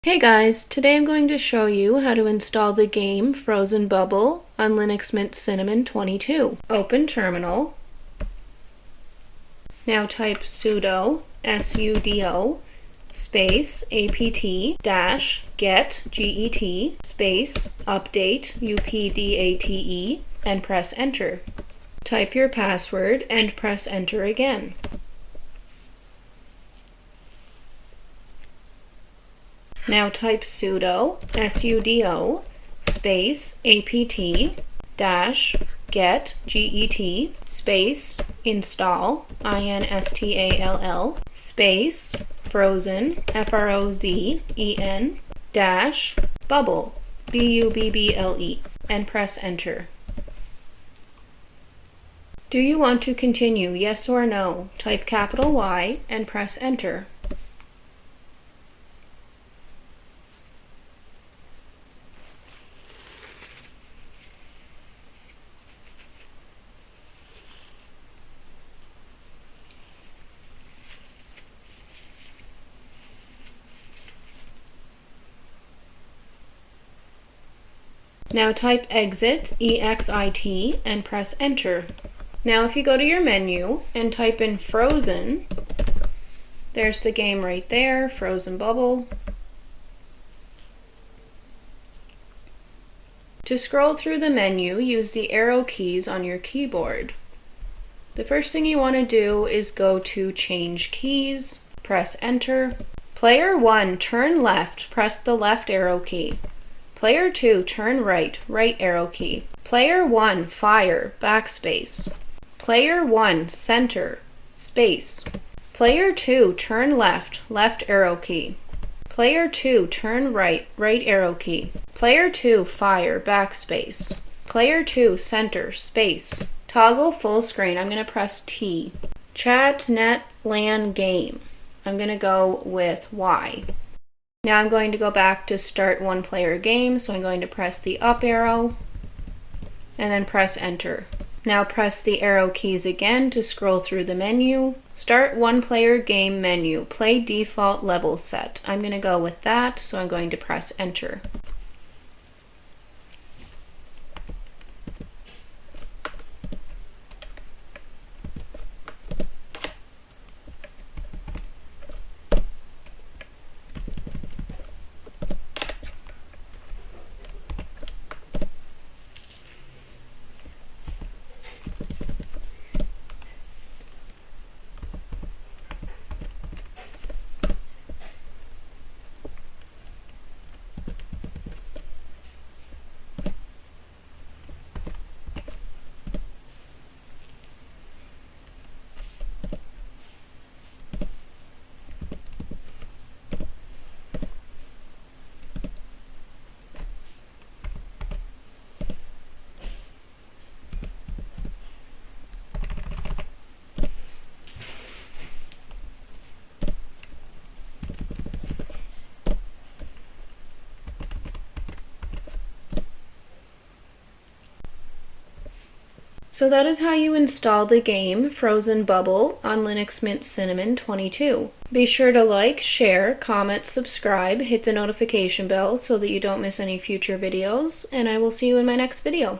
Hey guys, today I'm going to show you how to install the game Frozen Bubble on Linux Mint Cinnamon 22. Open Terminal. Now type sudo sudo space apt dash get space update update and press enter. Type your password and press enter again. Now type sudo sudo space apt dash get space install install space frozen frozen dash bubble bubble and press enter. Do you want to continue, yes or no? Type capital Y and press enter. Now type exit, EXIT, and press enter. Now if you go to your menu and type in Frozen, there's the game right there, Frozen Bubble. To scroll through the menu, use the arrow keys on your keyboard. The first thing you want to do is go to Change Keys, press enter. Player 1, turn left, press the left arrow key. Player 2, turn right, right arrow key. Player 1, fire, backspace. Player 1, center, space. Player 2, turn left, left arrow key. Player 2, turn right, right arrow key. Player 2, fire, backspace. Player 2, center, space. Toggle full screen, I'm going to press T. Chat, net, LAN, game. I'm going to go with Y. Now I'm going to go back to start one player game, so I'm going to press the up arrow and then press enter. Now press the arrow keys again to scroll through the menu. Start one player game menu, play default level set. I'm going to go with that, so I'm going to press enter. So that is how you install the game Frozen Bubble on Linux Mint Cinnamon 22. Be sure to like, share, comment, subscribe, hit the notification bell so that you don't miss any future videos, and I will see you in my next video.